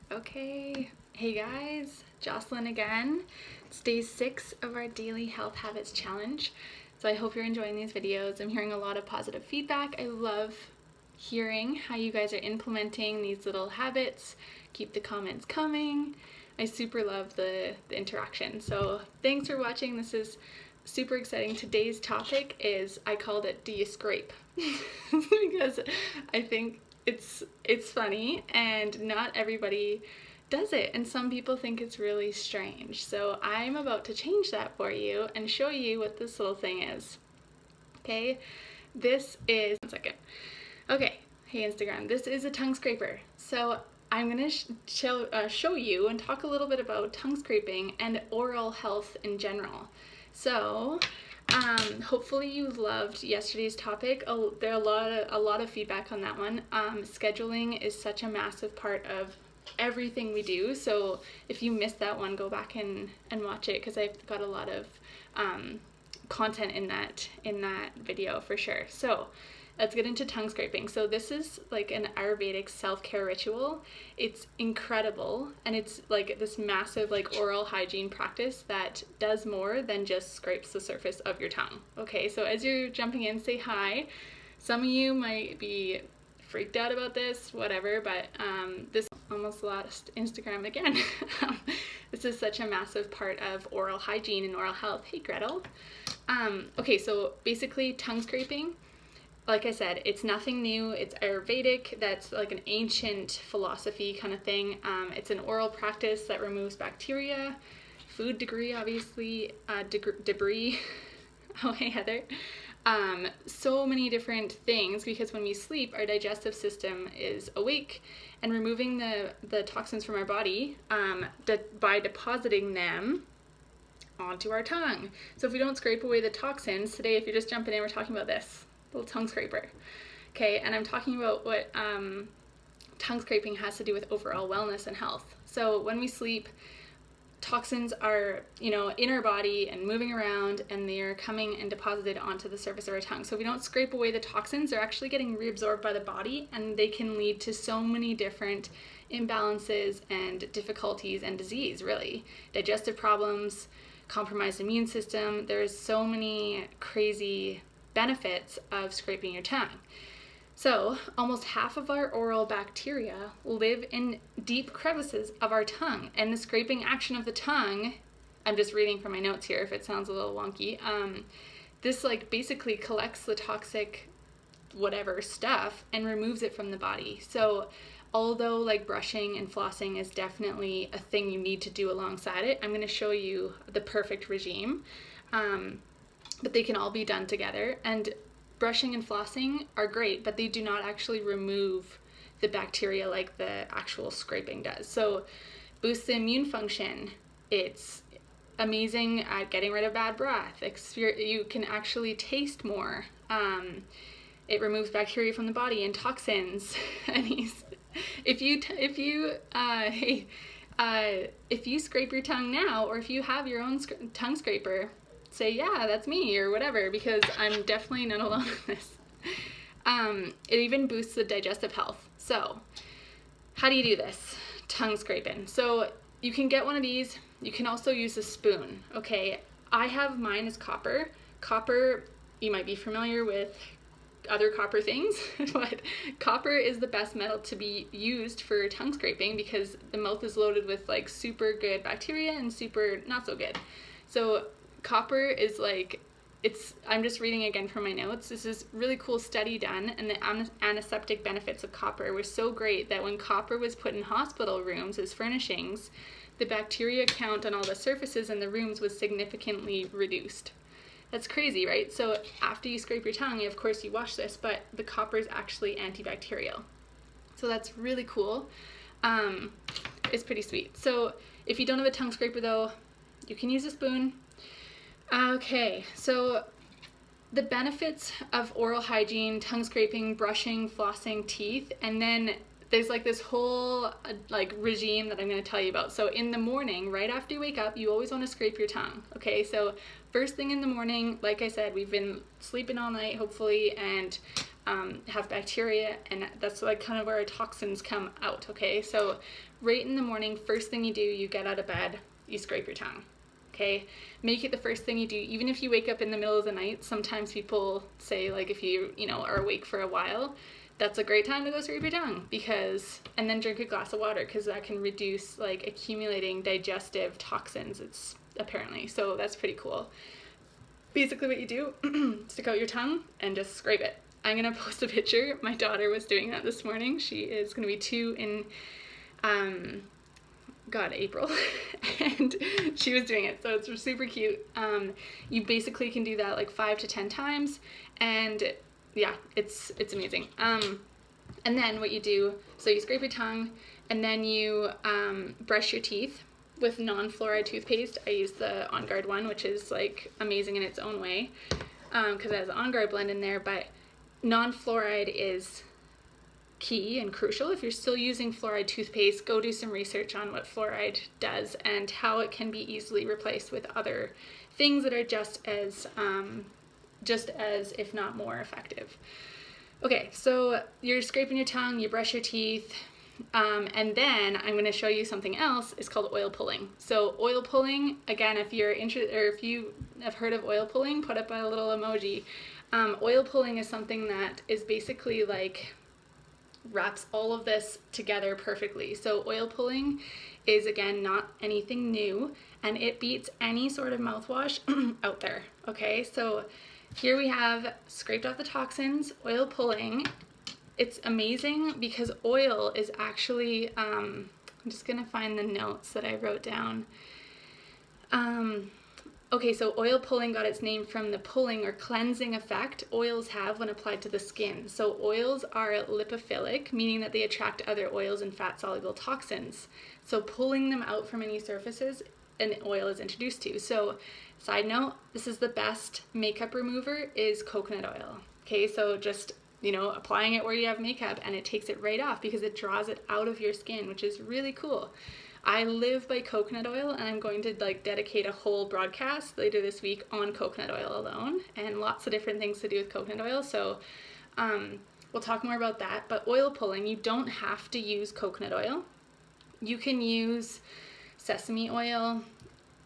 Okay, hey guys, Jocelyn again. It's day 6 of our daily health habits challenge. So I hope you're enjoying these videos. I'm hearing a lot of positive feedback. I love hearing how you guys are implementing these little habits. Keep the comments coming. I super love the interaction. So thanks for watching. This is super exciting. Today's topic is, I called it, do you scrape? Because I think it's funny and not everybody does it, and some people think it's really strange. So I'm about to change that for you and show you what this little thing is. Okay, this is, one second. Okay, hey Instagram, this is a tongue scraper. So I'm gonna show you and talk a little bit about tongue scraping and oral health in general. So hopefully you loved yesterday's topic. There are a lot of feedback on that one. Scheduling is such a massive part of everything we do. So if you missed that one, go back and watch it, because I've got a lot of content in that video for sure. So let's get into tongue scraping. So this is like an Ayurvedic self-care ritual. It's incredible, and it's like this massive like oral hygiene practice that does more than just scrapes the surface of your tongue. Okay, so as you're jumping in, say hi. Some of you might be freaked out about this, whatever, but this almost lost Instagram again. This is such a massive part of oral hygiene and oral health. Hey Gretel. Okay, so basically tongue scraping, like I said, it's nothing new. It's Ayurvedic. That's like an ancient philosophy kind of thing. It's an oral practice that removes bacteria, food debris, obviously, debris. Oh, hey Heather. So many different things, because when we sleep, our digestive system is awake and removing the toxins from our body by depositing them onto our tongue. So if we don't scrape away the toxins, today, if you're just jumping in, we're talking about this little tongue scraper. Okay, and I'm talking about what tongue scraping has to do with overall wellness and health. So when we sleep, toxins are, in our body and moving around, and they are coming and deposited onto the surface of our tongue. So if we don't scrape away the toxins, they're actually getting reabsorbed by the body, and they can lead to so many different imbalances and difficulties and disease, really. Digestive problems, compromised immune system. There's so many crazy benefits of scraping your tongue. So almost half of our oral bacteria live in deep crevices of our tongue, and the scraping action of the tongue, I'm just reading from my notes here if it sounds a little wonky, this like basically collects the toxic whatever stuff and removes it from the body. So although like brushing and flossing is definitely a thing you need to do alongside it, I'm going to show you the perfect regime. But they can all be done together, and brushing and flossing are great, but they do not actually remove the bacteria like the actual scraping does. So boosts the immune function. It's amazing at getting rid of bad breath. You can actually taste more. It removes bacteria from the body and toxins. And if you scrape your tongue now, or if you have your own tongue scraper, say, yeah, that's me, or whatever, because I'm definitely not alone in this. It even boosts the digestive health. So how do you do this? Tongue scraping. So you can get one of these. You can also use a spoon. Okay, I have mine is copper. Copper, you might be familiar with other copper things, but copper is the best metal to be used for tongue scraping, because the mouth is loaded with like super good bacteria and super not so good. So copper is like, I'm just reading again from my notes. This is really cool study done, and the antiseptic benefits of copper were so great that when copper was put in hospital rooms as furnishings, the bacteria count on all the surfaces in the rooms was significantly reduced. That's crazy, right? So after you scrape your tongue, of course you wash this, but the copper is actually antibacterial. So that's really cool. It's pretty sweet. So if you don't have a tongue scraper though, you can use a spoon. Okay, so the benefits of oral hygiene, tongue scraping, brushing, flossing, teeth, and then there's like this whole like regime that I'm going to tell you about. So in the morning, right after you wake up, you always want to scrape your tongue. Okay, so first thing in the morning, like I said, we've been sleeping all night hopefully, and have bacteria, and that's like kind of where our toxins come out, okay? So right in the morning, first thing you do, you get out of bed, you scrape your tongue, okay? Make it the first thing you do. Even if you wake up in the middle of the night, sometimes people say, like, if you know, are awake for a while, that's a great time to go scrape your tongue, because, and then drink a glass of water, because that can reduce like accumulating digestive toxins, it's apparently, so that's pretty cool. Basically what you do, stick out your tongue and just scrape it. I'm gonna post a picture. My daughter was doing that this morning. She is gonna be 2 in April, and she was doing it, so it's super cute. You basically can do that like 5 to 10 times, and yeah, it's amazing. And then what you do, so you scrape your tongue, and then you brush your teeth with non-fluoride toothpaste. I use the On Guard one, which is like amazing in its own way, because it has the On Guard blend in there, but non-fluoride is key and crucial. If you're still using fluoride toothpaste, go do some research on what fluoride does and how it can be easily replaced with other things that are just as if not more effective. Okay, so you're scraping your tongue, you brush your teeth, and then I'm going to show you something else. It's called oil pulling. So oil pulling, again, if you're interested, or if you have heard of oil pulling, put up a little emoji. Oil pulling is something that is basically like wraps all of this together perfectly. So oil pulling is, again, not anything new, and it beats any sort of mouthwash out there. Okay, so here we have scraped off the toxins, oil pulling. It's amazing because oil is actually, I'm just gonna find the notes that I wrote down. Okay, so oil pulling got its name from the pulling or cleansing effect oils have when applied to the skin. So oils are lipophilic, meaning that they attract other oils and fat-soluble toxins. So pulling them out from any surfaces an oil is introduced to. So side note, this is the best makeup remover is coconut oil. Okay, so just, you know, applying it where you have makeup, and it takes it right off because it draws it out of your skin, which is really cool. I live by coconut oil, and I'm going to like dedicate a whole broadcast later this week on coconut oil alone, and lots of different things to do with coconut oil. So we'll talk more about that. But oil pulling, you don't have to use coconut oil. You can use sesame oil,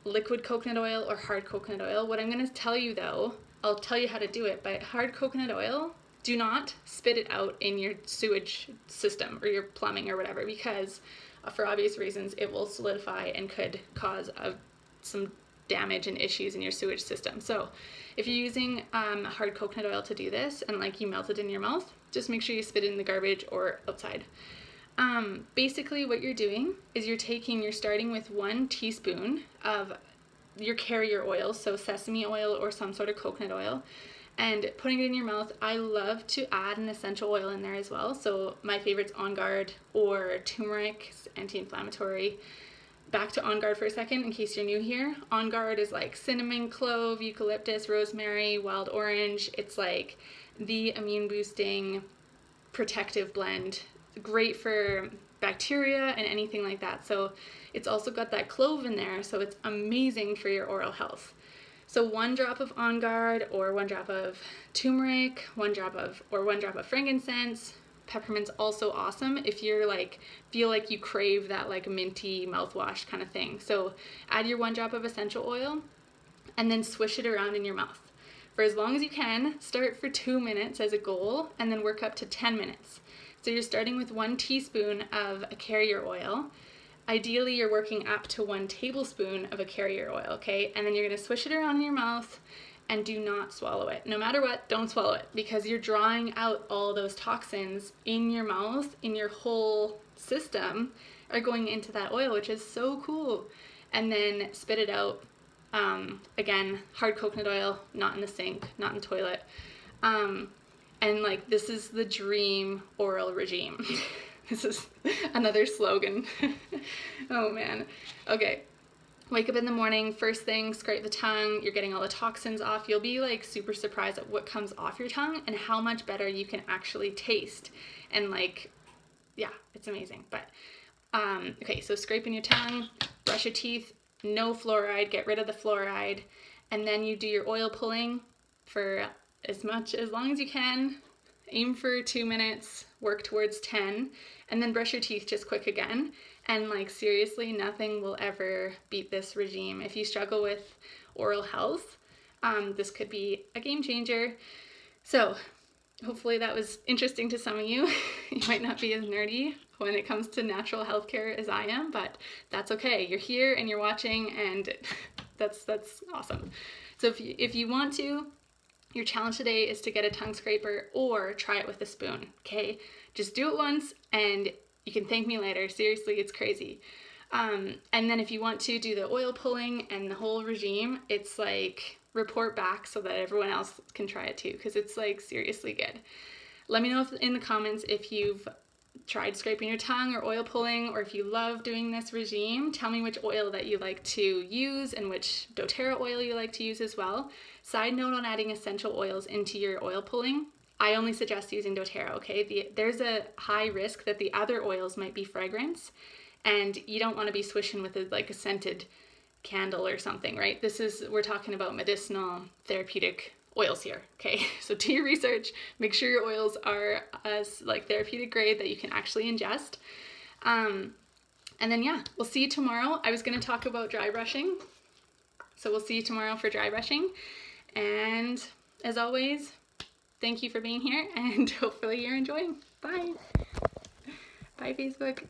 liquid coconut oil, or hard coconut oil. What I'm going to tell you though, I'll tell you how to do it, but hard coconut oil, do not spit it out in your sewage system or your plumbing or whatever, because for obvious reasons it will solidify and could cause some damage and issues in your sewage system. So if you're using hard coconut oil to do this, and like you melt it in your mouth, just make sure you spit it in the garbage or outside. Basically what you're doing is you're starting with 1 teaspoon of your carrier oil, so sesame oil or some sort of coconut oil, and putting it in your mouth. I love to add an essential oil in there as well. So my favorite's On Guard or turmeric, it's anti-inflammatory. Back to On Guard for a second in case you're new here. On Guard is like cinnamon, clove, eucalyptus, rosemary, wild orange. It's like the immune boosting protective blend. Great for bacteria and anything like that. So it's also got that clove in there, so it's amazing for your oral health. So 1 drop of On Guard, or 1 drop of turmeric, 1 drop of frankincense. Peppermint's also awesome if you're like, feel like you crave that like minty mouthwash kind of thing. So add your 1 drop of essential oil and then swish it around in your mouth for as long as you can. Start for 2 minutes as a goal, and then work up to 10 minutes. So you're starting with 1 teaspoon of a carrier oil. Ideally, you're working up to 1 tablespoon of a carrier oil, okay? And then you're gonna swish it around in your mouth, and do not swallow it. No matter what, don't swallow it, because you're drawing out all those toxins in your mouth, in your whole system, are going into that oil, which is so cool. And then spit it out. Again, hard coconut oil, not in the sink, not in the toilet. And like, this is the dream oral regime. This is another slogan. Oh man. Okay. Wake up in the morning, first thing, scrape the tongue. You're getting all the toxins off. You'll be like super surprised at what comes off your tongue and how much better you can actually taste. And like, yeah, it's amazing. But okay, so scraping your tongue, brush your teeth, no fluoride, get rid of the fluoride, and then you do your oil pulling for as long as you can. aim for 2 minutes, work towards 10, and then brush your teeth just quick again. And like seriously, nothing will ever beat this regime. If you struggle with oral health, this could be a game changer. So hopefully that was interesting to some of you. You might not be as nerdy when it comes to natural healthcare as I am, but that's okay. You're here and you're watching, and that's awesome. So if you want to, your challenge today is to get a tongue scraper or try it with a spoon, okay? Just do it once and you can thank me later. Seriously, it's crazy. And then if you want to do the oil pulling and the whole regime, it's like report back so that everyone else can try it too, because it's like seriously good. Let me know in the comments if you've tried scraping your tongue or oil pulling, or if you love doing this regime. Tell me which oil that you like to use and which doTERRA oil you like to use as well. Side note on adding essential oils into your oil pulling, I only suggest using doTERRA, okay? There's a high risk that the other oils might be fragrance, and you don't want to be swishing with like a scented candle or something, right? We're talking about medicinal therapeutic oils here, okay? So do your research, make sure your oils are as like therapeutic grade that you can actually ingest. And then yeah, we'll see you tomorrow. I was going to talk about dry brushing, so we'll see you tomorrow for dry brushing. And as always, thank you for being here, and hopefully you're enjoying. Bye. Bye, Facebook.